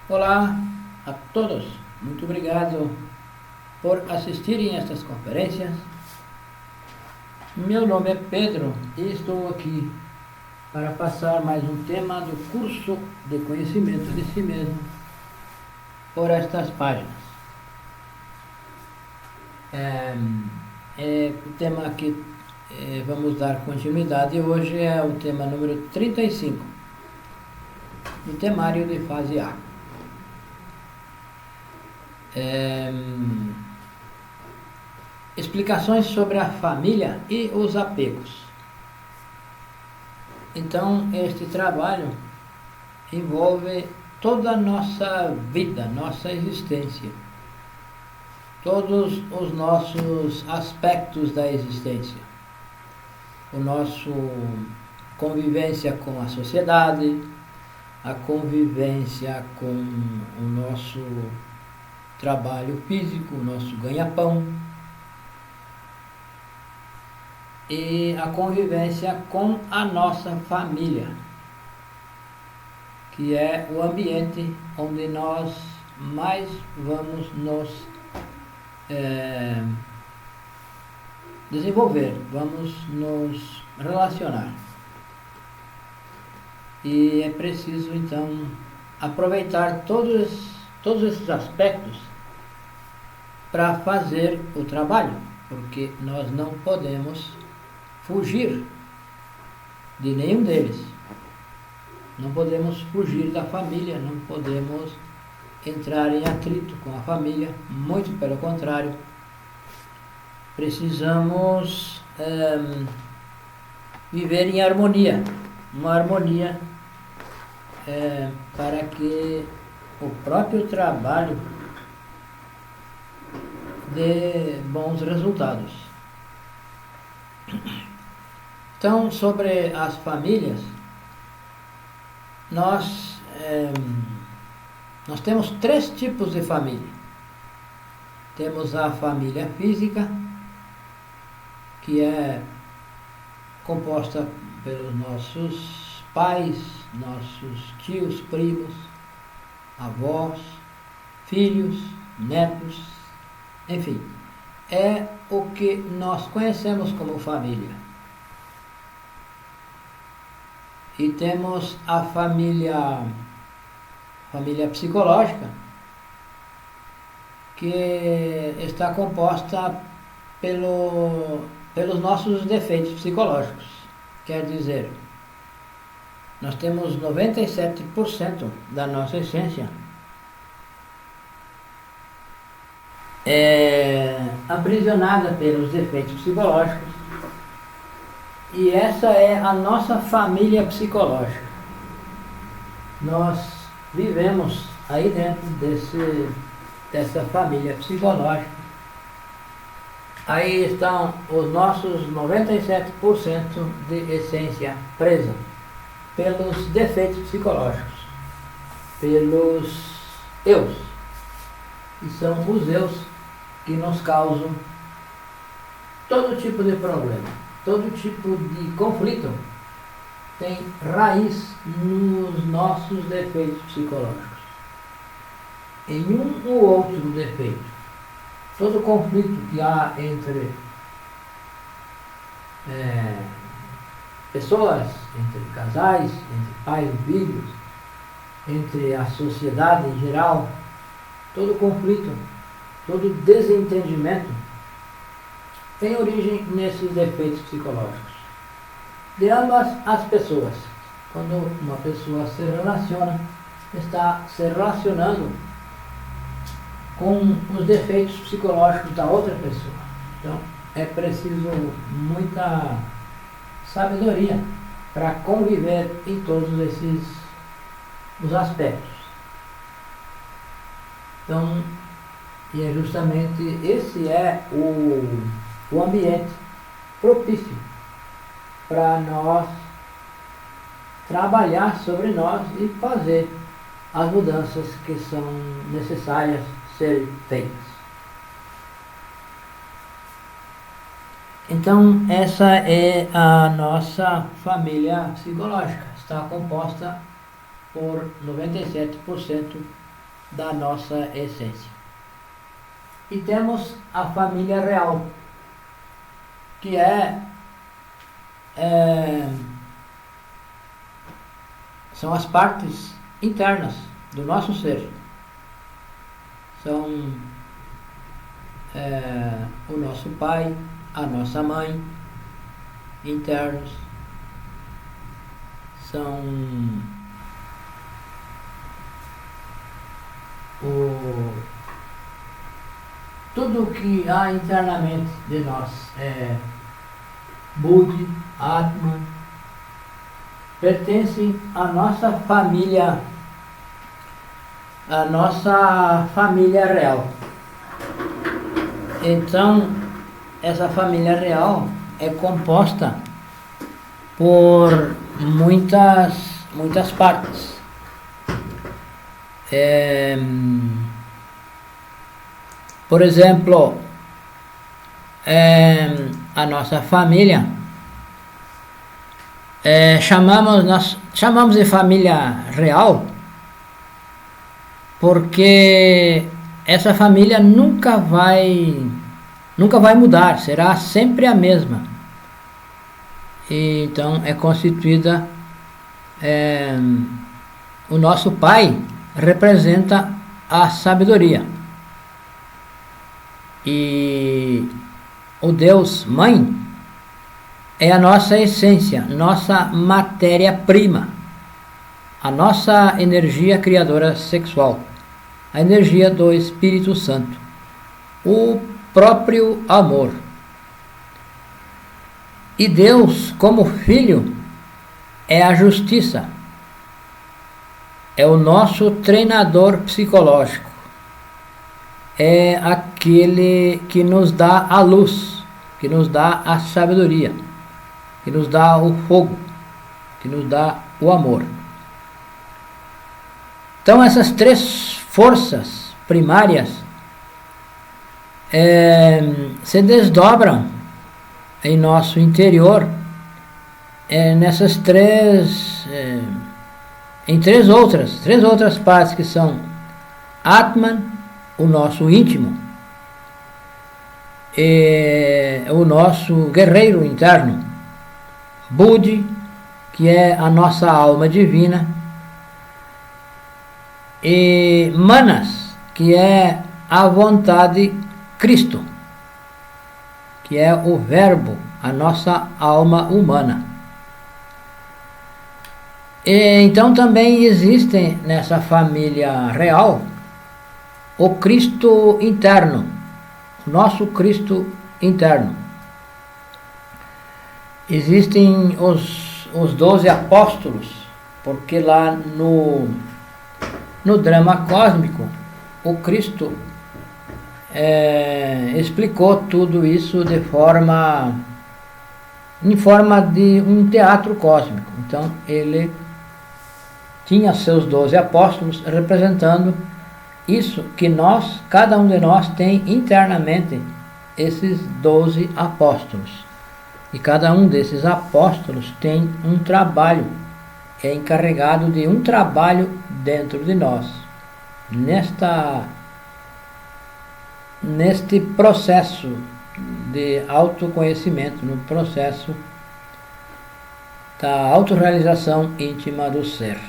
Olá a todos, muito obrigado por assistirem a estas conferências. Meu nome é Pedro e estou aqui para passar mais um tema do curso de conhecimento de si mesmo por estas páginas. O tema que vamos dar continuidade hoje é o tema número 35 do temário de fase A. Explicações sobre a família e os apegos. Então, este trabalho envolve toda a nossa vida, nossa existência, todos os nossos aspectos da existência, o nosso convivência com a sociedade, a convivência com o nosso trabalho físico, o nosso ganha-pão, e a convivência com a nossa família, que é o ambiente onde nós mais vamos nos desenvolver, vamos nos relacionar. E é preciso então aproveitar todos esses aspectos para fazer o trabalho, porque nós não podemos fugir de nenhum deles. Não podemos fugir da família, não podemos entrar em atrito com a família, muito pelo contrário. Precisamos viver em harmonia, uma harmonia para que o próprio trabalho dê bons resultados. Então, sobre as famílias, nós temos 3 tipos de família. Temos a família física, que é composta pelos nossos pais, nossos tios, primos, avós, filhos, netos, enfim, é o que nós conhecemos como família. E temos a família psicológica, que está composta pelos nossos defeitos psicológicos. Quer dizer, nós temos 97% da nossa essência aprisionada pelos defeitos psicológicos, e essa é a nossa família psicológica. Nós vivemos aí dentro dessa família psicológica. Aí estão os nossos 97% de essência presa pelos defeitos psicológicos, pelos eus. E são os eus que nos causam todo tipo de problema, todo tipo de conflito tem raiz nos nossos defeitos psicológicos. Em um ou outro defeito, todo conflito que há entre pessoas, entre casais, entre pais e filhos, entre a sociedade em geral, todo conflito, todo desentendimento tem origem nesses defeitos psicológicos de ambas as pessoas. Quando uma pessoa se relaciona, está se relacionando com os defeitos psicológicos da outra pessoa. Então, é preciso muita sabedoria para conviver em todos os aspectos. Então, e é justamente esse é o ambiente propício para nós trabalhar sobre nós e fazer as mudanças que são necessárias serem feitas. Então, essa é a nossa família psicológica. Está composta por 97% da nossa essência. E temos a família real, que são as partes internas do nosso ser. São o nosso pai, a nossa mãe, internos. São tudo o que há internamente de nós. Buddhi, Atman, pertence à nossa família real. Então, essa família real é composta por muitas partes. Por exemplo, a nossa família nós chamamos de família real porque essa família nunca vai mudar, será sempre a mesma. E, então é constituída, o nosso pai representa a sabedoria. E o Deus Mãe é a nossa essência, nossa matéria-prima, a nossa energia criadora sexual, a energia do Espírito Santo, o próprio amor. E Deus, como Filho, é a justiça, é o nosso treinador psicológico. É aquele que nos dá a luz, que nos dá a sabedoria, que nos dá o fogo, que nos dá o amor. Então essas três forças primárias se desdobram em nosso interior nessas em três outras partes, que são Atman, o nosso íntimo, o nosso guerreiro interno, Buddhi, que é a nossa alma divina, e Manas, que é a vontade Cristo, que é o verbo, a nossa alma humana. E então também existe nessa família real o Cristo interno, o nosso Cristo interno. Existem os 12 apóstolos, porque lá no drama cósmico, o Cristo explicou tudo isso em forma de um teatro cósmico. Então ele tinha seus 12 apóstolos representando isso que cada um de nós tem internamente, esses 12 apóstolos. E cada um desses apóstolos tem um trabalho, é encarregado de um trabalho dentro de nós, neste processo de autoconhecimento, no processo da autorrealização íntima do ser.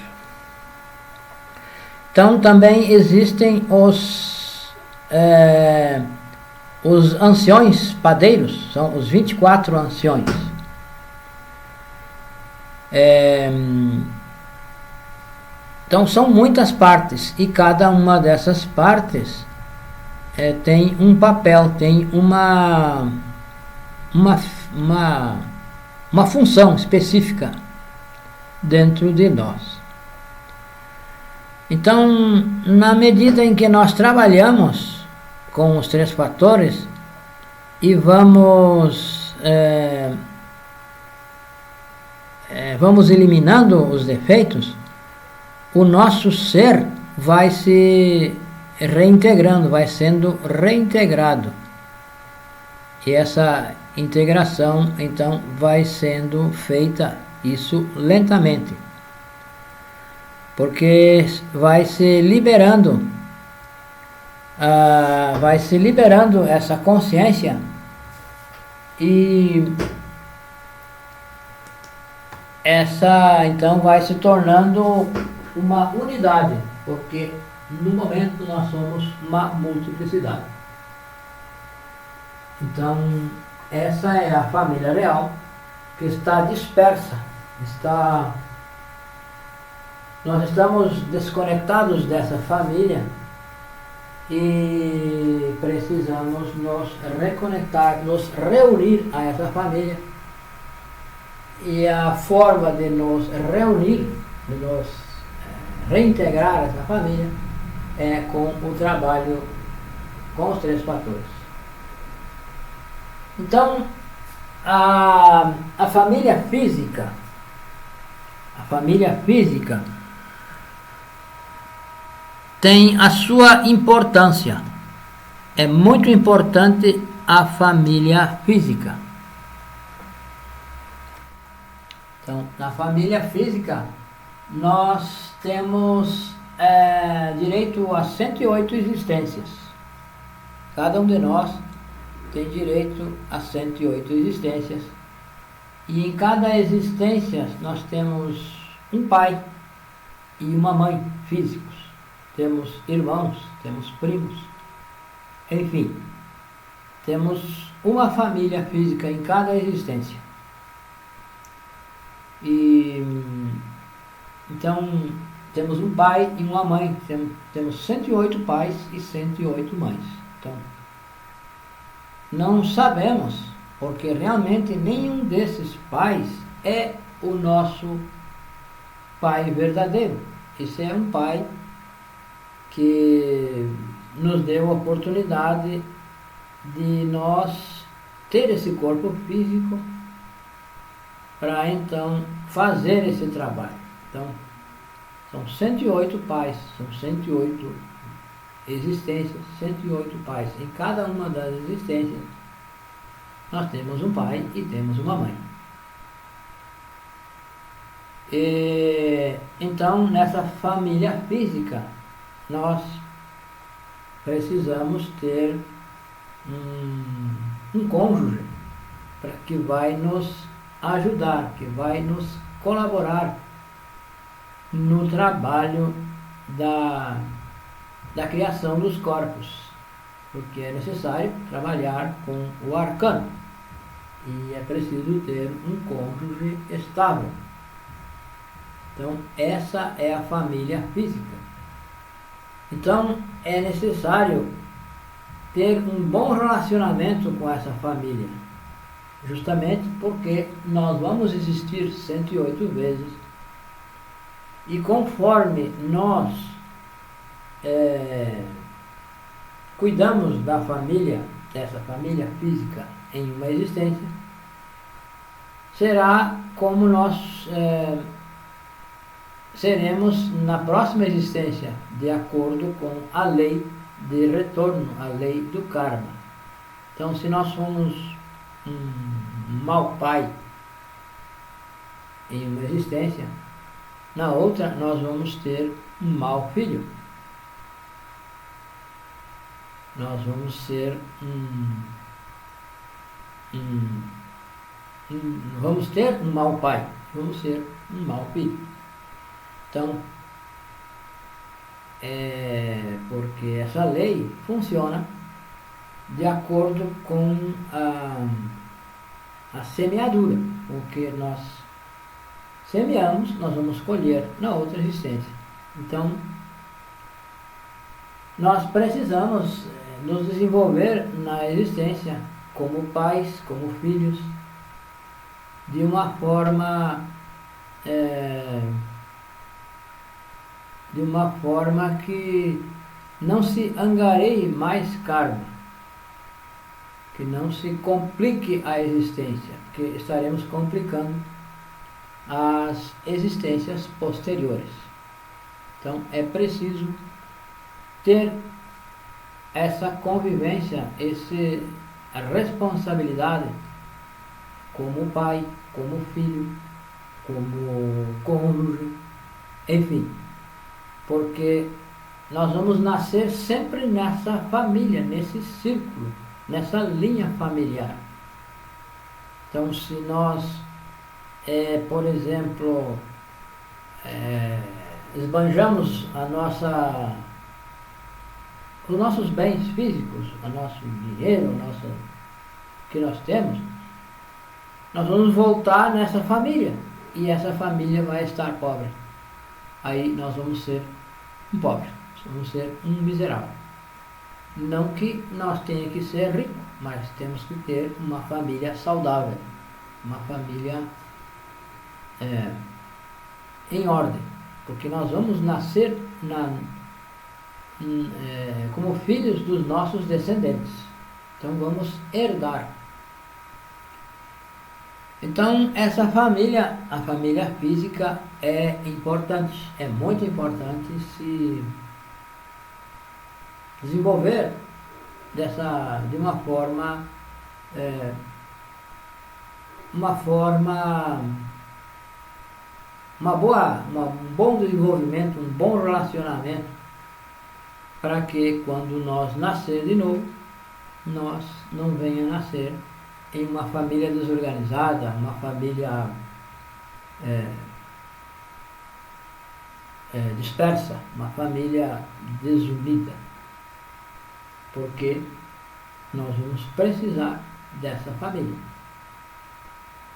Então também existem os anciões padeiros, são os 24 anciões. Então são muitas partes, e cada uma dessas partes tem um papel, tem uma função específica dentro de nós. Então, na medida em que nós trabalhamos com os três fatores e vamos eliminando os defeitos, o nosso ser vai se reintegrando, vai sendo reintegrado. E essa integração, então, vai sendo feita, isso lentamente, porque vai se liberando vai se liberando essa consciência e essa então vai se tornando uma unidade, porque no momento nós somos uma multiplicidade. Então essa é a família real que está dispersa, nós estamos desconectados dessa família e precisamos nos reconectar, nos reunir a essa família. E a forma de nos reunir, de nos reintegrar essa família, é com o trabalho com os 3 fatores. Então, a família física tem a sua importância. É muito importante a família física. Então, na família física, nós temos direito a 108 existências. Cada um de nós tem direito a 108 existências. E em cada existência, nós temos um pai e uma mãe físicos. Temos irmãos, temos primos. Enfim, temos uma família física em cada existência. E então temos um pai e uma mãe, temos 108 pais e 108 mães. Então não sabemos, porque realmente nenhum desses pais é o nosso pai verdadeiro. Esse é um pai que nos deu a oportunidade de nós ter esse corpo físico para então fazer esse trabalho. Então, são 108 pais, são 108 existências, 108 pais. Em cada uma das existências, nós temos um pai e temos uma mãe. E, então, nessa família física, nós precisamos ter um cônjuge para que vai nos ajudar, que vai nos colaborar no trabalho da criação dos corpos, porque é necessário trabalhar com o arcano e é preciso ter um cônjuge estável. Então essa é a família física. Então é necessário ter um bom relacionamento com essa família, justamente porque nós vamos existir 108 vezes e conforme nós cuidamos da família, dessa família física em uma existência, será como nós seremos na próxima existência, de acordo com a lei de retorno, a lei do karma. Então, se nós somos um mau pai em uma existência, na outra nós vamos ter um mau filho. Nós vamos ser vamos ter um mau pai, vamos ser um mau filho. Então, porque essa lei funciona de acordo com a semeadura. O que nós semeamos, nós vamos colher na outra existência. Então, nós precisamos nos desenvolver na existência como pais, como filhos, de uma forma que não se angareie mais karma, que não se complique a existência, porque estaremos complicando as existências posteriores. Então é preciso ter essa convivência, a responsabilidade como pai, como filho, como cônjuge, enfim, porque nós vamos nascer sempre nessa família, nesse círculo, nessa linha familiar. Então, se nós, por exemplo, esbanjamos os nossos bens físicos, o nosso dinheiro, o que nós temos, nós vamos voltar nessa família e essa família vai estar pobre. Aí nós vamos ser um pobre, vamos ser um miserável. Não que nós tenha que ser rico, mas temos que ter uma família saudável, uma família em ordem, porque nós vamos nascer como filhos dos nossos descendentes. Então vamos herdar. Então essa família, a família física, é importante, é muito importante se desenvolver de uma forma um bom desenvolvimento, um bom relacionamento, para que quando nós nascer de novo, nós não venha nascer em uma família desorganizada, uma família dispersa, uma família desunida, porque nós vamos precisar dessa família.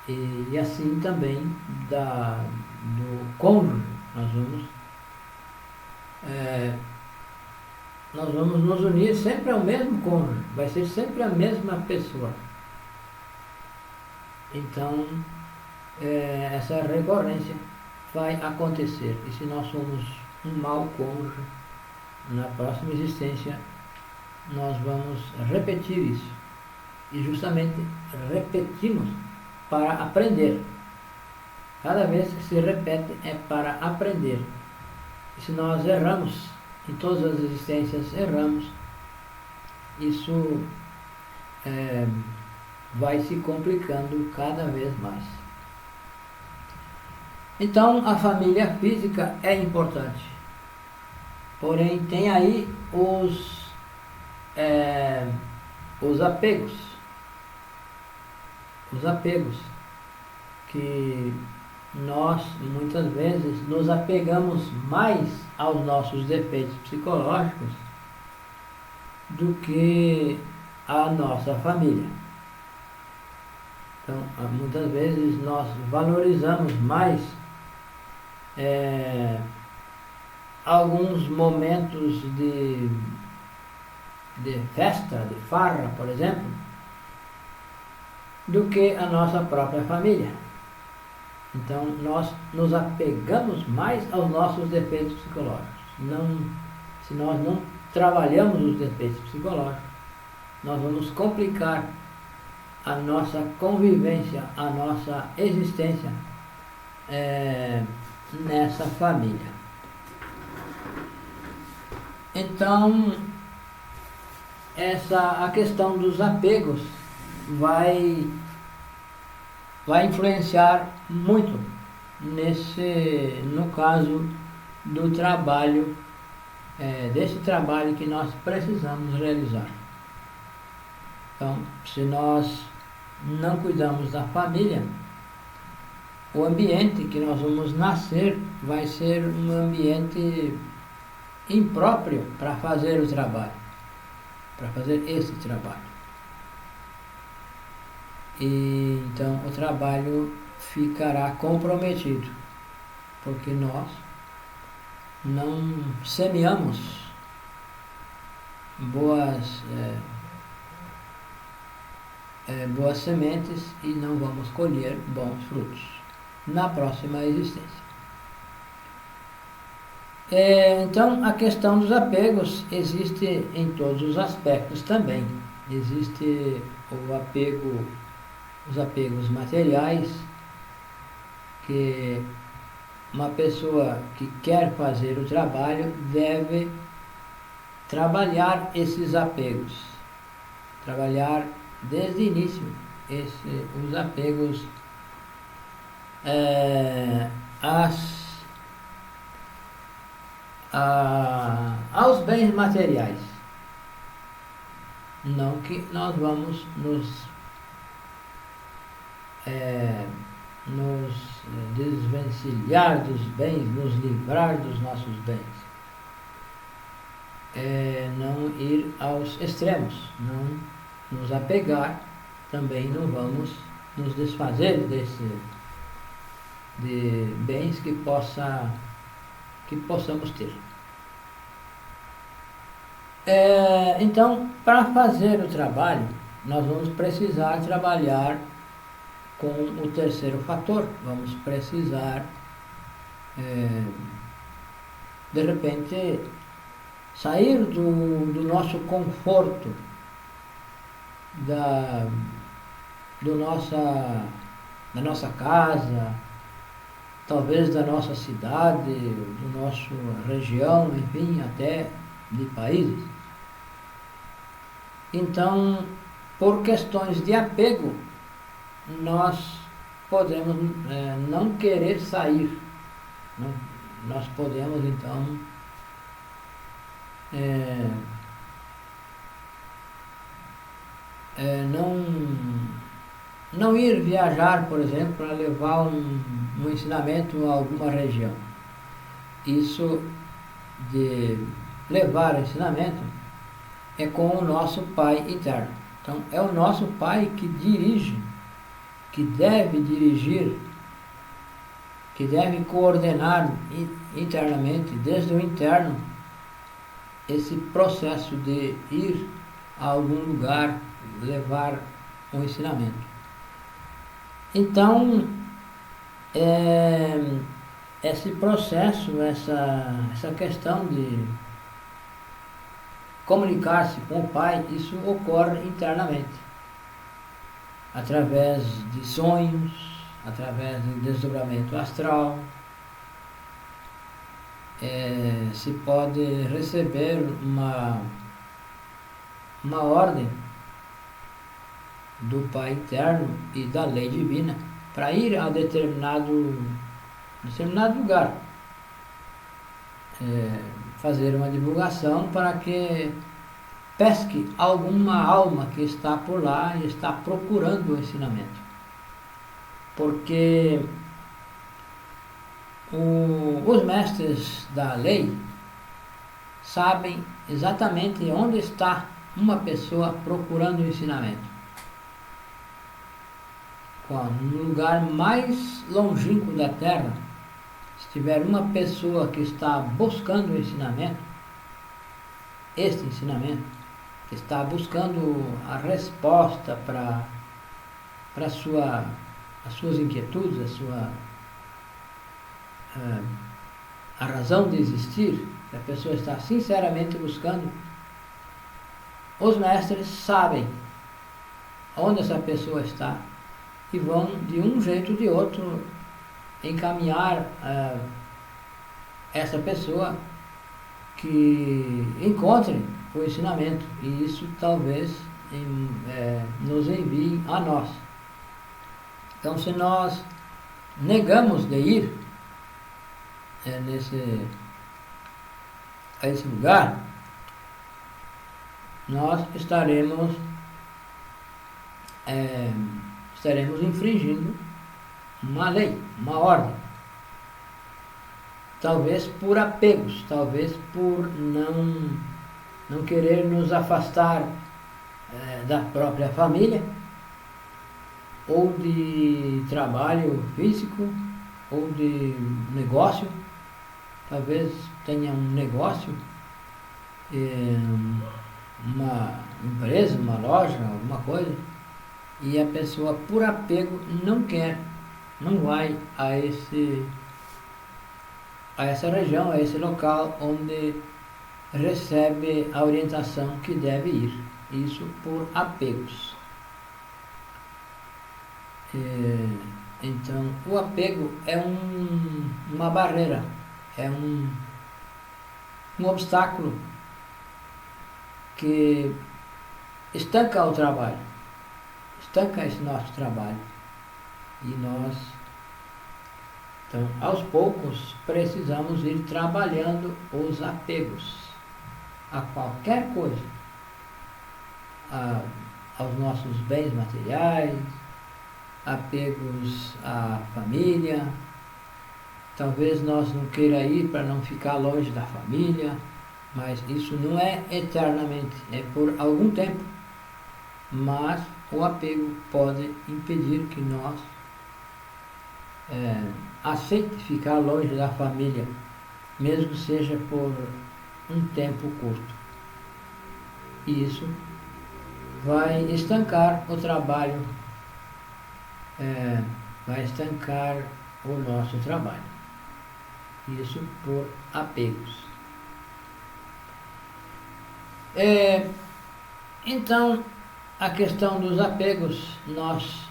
E assim também do cônjuge, nós vamos nos unir sempre ao mesmo cônjuge, vai ser sempre a mesma pessoa. Então, essa recorrência vai acontecer. E se nós somos um mau cônjuge, na próxima existência, nós vamos repetir isso. E justamente repetimos para aprender. Cada vez que se repete é para aprender. E se nós erramos, em todas as existências erramos, isso vai se complicando cada vez mais. Então a família física é importante, porém tem aí os apegos, que nós muitas vezes nos apegamos mais aos nossos defeitos psicológicos do que à nossa família. Então, muitas vezes nós valorizamos mais alguns momentos de festa, de farra, por exemplo, do que a nossa própria família. Então, nós nos apegamos mais aos nossos defeitos psicológicos. Se nós não trabalhamos os defeitos psicológicos, nós vamos complicar a nossa convivência, a nossa existência nessa família. Então, a questão dos apegos vai influenciar muito no caso do trabalho, desse trabalho que nós precisamos realizar. Então, se nós não cuidamos da família, o ambiente que nós vamos nascer vai ser um ambiente impróprio para fazer o trabalho, para fazer esse trabalho. E então o trabalho ficará comprometido, porque nós não semeamos boas sementes e não vamos colher bons frutos na próxima existência. Então a questão dos apegos existe em todos os aspectos também. Existe os apegos materiais, que uma pessoa que quer fazer o trabalho deve trabalhar esses apegos, trabalhar desde o início os apegos aos bens materiais. Não que nós vamos nos desvencilhar dos bens, nos livrar dos nossos bens. Não ir aos extremos, não nos apegar, também não vamos nos desfazer de bens que possamos ter. Então, para fazer o trabalho, nós vamos precisar trabalhar com o terceiro fator. Vamos precisar, de repente, sair do nosso conforto, da nossa casa, talvez da nossa cidade, da nossa região, enfim, até de países. Então, por questões de apego, nós podemos não querer sair. Nós podemos, então, não ir viajar, por exemplo, para levar um ensinamento a alguma região. Isso de levar ensinamento é com o nosso Pai interno. Então, é o nosso Pai que dirige, que deve dirigir, que deve coordenar internamente, desde o interno, esse processo de ir a algum lugar, levar um ensinamento. Então, esse processo, essa questão de comunicar-se com o Pai, isso ocorre internamente, através de sonhos, através de desdobramento astral. Se pode receber uma ordem do Pai interno e da lei divina para ir a determinado lugar, fazer uma divulgação para que pesque alguma alma que está por lá e está procurando o ensinamento. Porque os mestres da lei sabem exatamente onde está uma pessoa procurando o ensinamento. No lugar mais longínquo da Terra, se tiver uma pessoa que está buscando o ensinamento, este ensinamento, que está buscando a resposta para as suas inquietudes, a razão de existir, que a pessoa está sinceramente buscando, os mestres sabem onde essa pessoa está e vão, de um jeito ou de outro, encaminhar essa pessoa que encontre o ensinamento, e isso talvez nos envie a nós. Então, se nós negamos de ir a esse lugar, nós estaremos infringindo uma lei, uma ordem. Talvez por apegos, talvez por não querer nos afastar da própria família, ou de trabalho físico, ou de negócio. Talvez tenha um negócio, uma empresa, uma loja, alguma coisa, e a pessoa, por apego, não vai a essa região, a esse local onde recebe a orientação que deve ir. Isso por apegos. Então, o apego é uma barreira, é um obstáculo que estanca o trabalho, estanca esse nosso trabalho. E nós, então, aos poucos, precisamos ir trabalhando os apegos. a qualquer coisa, aos nossos bens materiais, apegos à família. Talvez nós não queira ir para não ficar longe da família, mas isso não é eternamente, é por algum tempo. Mas o apego pode impedir que nós aceite ficar longe da família, mesmo que seja por um tempo curto. E isso vai estancar o trabalho, vai estancar o nosso trabalho. Isso por apegos. Então, a questão dos apegos, nós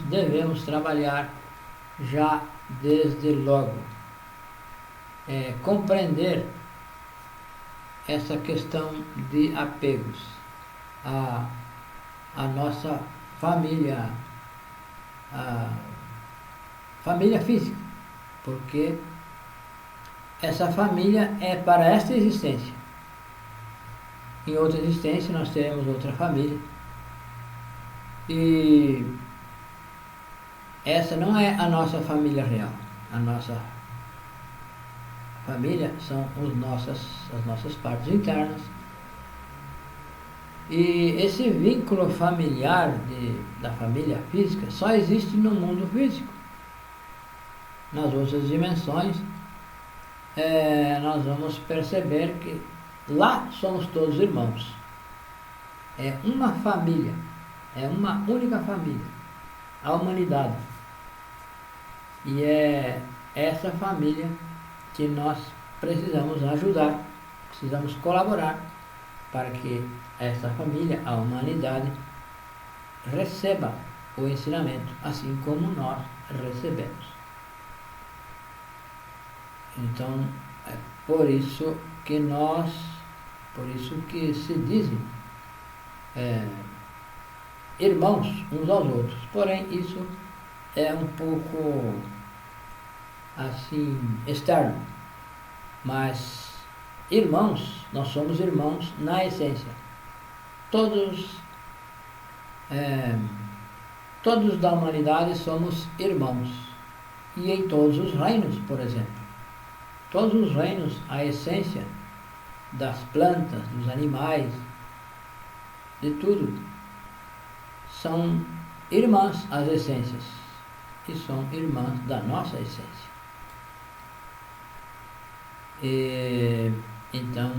devemos trabalhar já desde logo. Compreender essa questão de apegos à nossa família, a família física, porque essa família é para esta existência. Em outra existência nós teremos outra família. E essa não é a nossa família real. A nossa família são as nossas partes internas. E esse vínculo familiar da família física só existe no mundo físico. Nas outras dimensões, nós vamos perceber que lá somos todos irmãos. É uma família, é uma única família, a humanidade. E é essa família que nós precisamos ajudar, precisamos colaborar para que essa família, a humanidade, receba o ensinamento, assim como nós recebemos. Então, é por isso que se dizem irmãos uns aos outros. Porém, isso é um pouco assim externo. Mas irmãos, nós somos irmãos na essência. Todos da humanidade somos irmãos. E em todos os reinos, por exemplo. Todos os reinos, a essência das plantas, dos animais, de tudo, são irmãs as essências, e são irmãs da nossa essência. Então,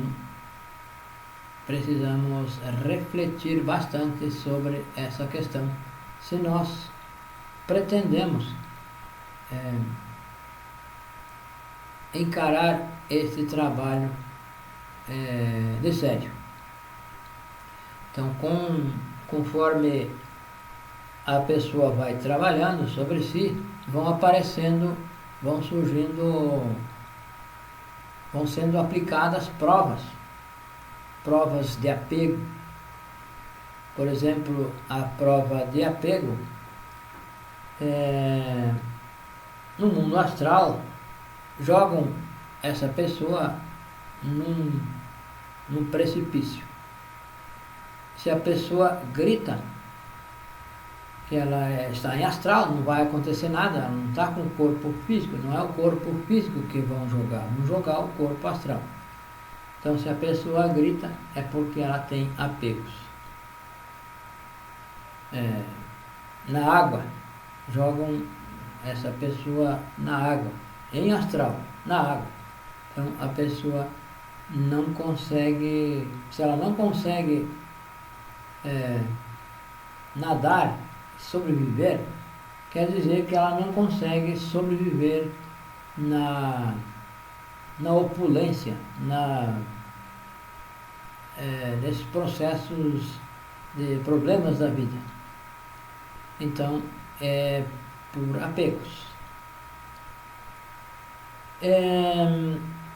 precisamos refletir bastante sobre essa questão, se nós pretendemos encarar esse trabalho de sério. Então, conforme a pessoa vai trabalhando sobre si, vão sendo aplicadas provas de apego. Por exemplo, a prova de apego no mundo astral, jogam essa pessoa num precipício. Se a pessoa grita que ela está em astral, não vai acontecer nada, ela não está com o corpo físico, não é o corpo físico que vão jogar o corpo astral. Então, se a pessoa grita, é porque ela tem apegos. Na água, jogam essa pessoa na água, em astral, na água. Então, a pessoa não consegue, se ela não consegue nadar, sobreviver, quer dizer que ela não consegue sobreviver na opulência, nesses processos de problemas da vida. Então, é por apegos.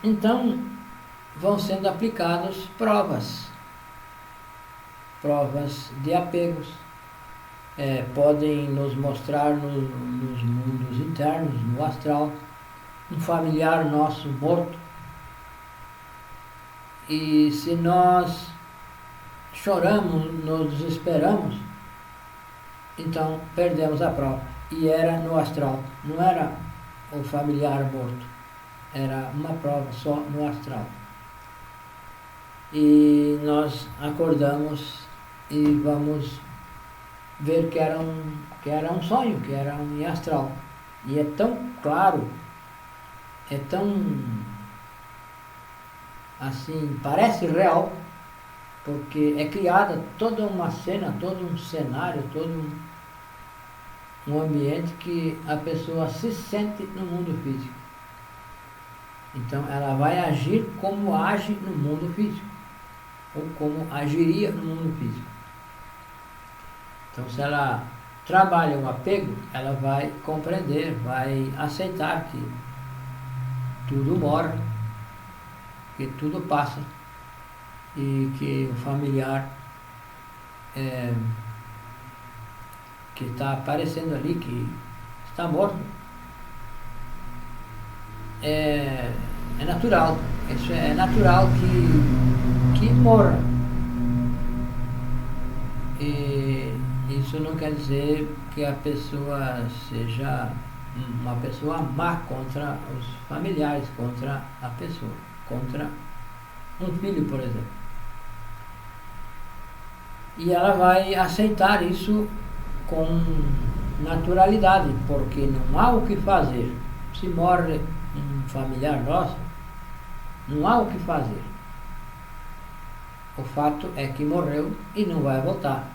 Então, vão sendo aplicadas provas de apegos. Podem nos mostrar nos mundos internos, no astral, um familiar nosso morto, E se nós choramos, nos desesperamos, então perdemos a prova. E era no astral, não era o familiar morto, era uma prova só no astral. E nós acordamos e vamos ver que era um sonho, que era um astral. E é tão claro, é tão assim, parece real, porque é criada toda uma cena, todo um cenário, todo um ambiente que a pessoa se sente no mundo físico. Então ela vai agir como age no mundo físico, ou como agiria no mundo físico. Então se ela trabalha o apego, ela vai compreender, vai aceitar que tudo morre, que tudo passa, e que o familiar que está aparecendo ali, que está morto, é natural. Isso é natural que morra. E isso não quer dizer que a pessoa seja uma pessoa má contra os familiares, contra a pessoa, contra um filho, por exemplo. E ela vai aceitar isso com naturalidade, porque não há o que fazer. Se morre um familiar nosso, não há o que fazer. O fato é que morreu e não vai voltar.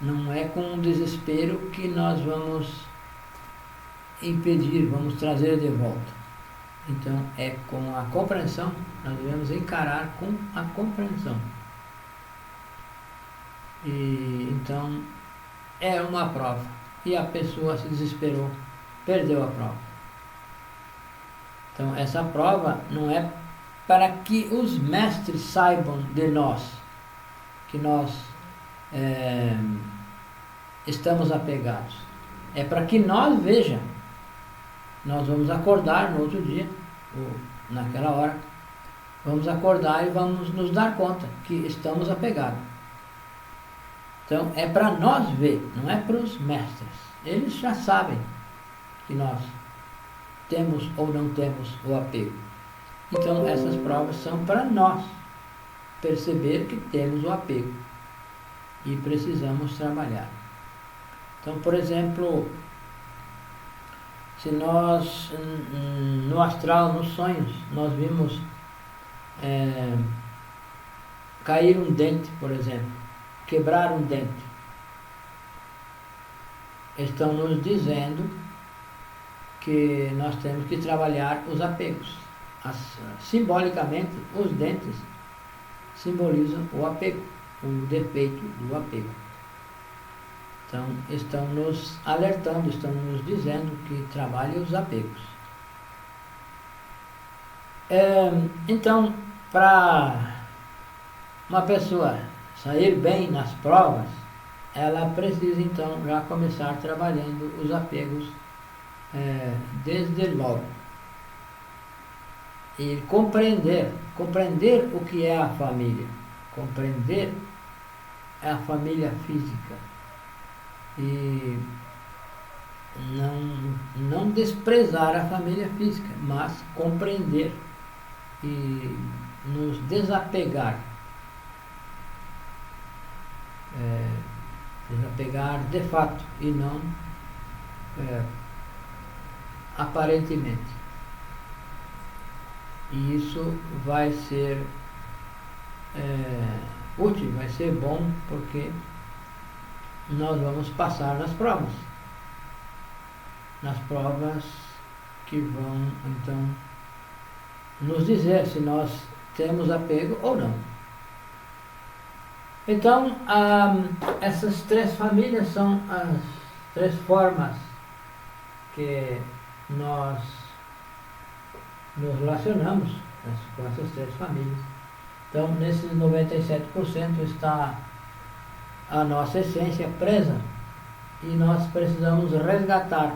Não é com desespero que nós vamos impedir, vamos trazer de volta. Então é com a compreensão, nós devemos encarar com a compreensão. E então é uma prova. E a pessoa se desesperou, perdeu a prova. Então essa prova não é para que os mestres saibam de nós, que nós estamos apegados. É para que nós vejamos. Nós vamos acordar no outro dia, ou naquela hora, vamos acordar e vamos nos dar conta que estamos apegados. Então é para nós ver, não é para os mestres. Eles já sabem que nós temos ou não temos o apego. Então essas provas são para nós perceber que temos o apego e precisamos trabalhar. Então, por exemplo, se nós no astral, nos sonhos, nós vimos cair um dente, por exemplo, quebrar um dente, estão nos dizendo que nós temos que trabalhar os apegos. Simbolicamente, os dentes simbolizam o apego, o defeito do apego. Então, estão nos alertando, estão nos dizendo que trabalhe os apegos. Então, para uma pessoa sair bem nas provas, ela precisa então já começar trabalhando os apegos desde logo. E compreender o que é a família, compreender a família física. E não desprezar a família física, mas compreender e nos desapegar. Desapegar de fato e não aparentemente. E isso vai ser útil, vai ser bom, porque nós vamos passar nas provas que vão então nos dizer se nós temos apego ou não. Então essas três famílias são as três formas que nós nos relacionamos com essas três famílias. Então nesses 97% está a nossa essência presa, e nós precisamos resgatar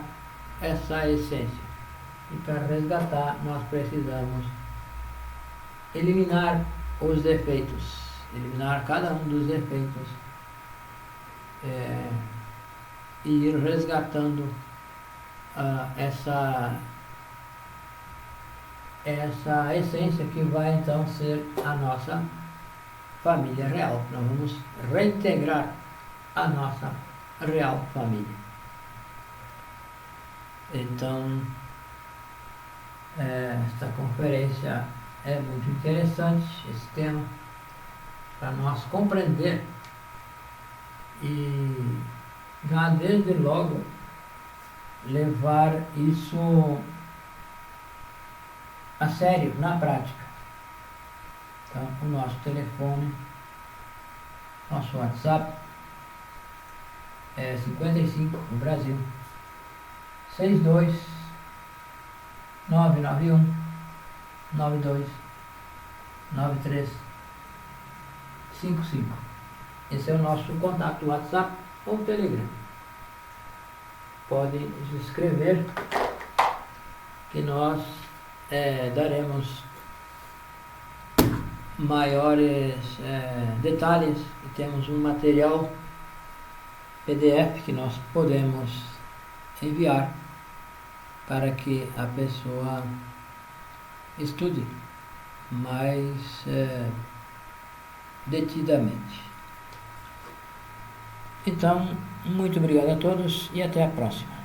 essa essência. E para resgatar nós precisamos eliminar os defeitos, eliminar cada um dos defeitos, e ir resgatando essa essência que vai então ser a nossa família real. Nós vamos reintegrar a nossa real família. Então, esta conferência é muito interessante, esse tema, para nós compreender e já desde logo levar isso a sério, na prática. Então, o nosso telefone, nosso WhatsApp é 55 no Brasil, 62 991 92 93 55. Esse é o nosso contato WhatsApp ou Telegram. Podem nos escrever que nós daremos maiores detalhes, e temos um material PDF que nós podemos enviar para que a pessoa estude mais detidamente. Então, muito obrigado a todos e até a próxima.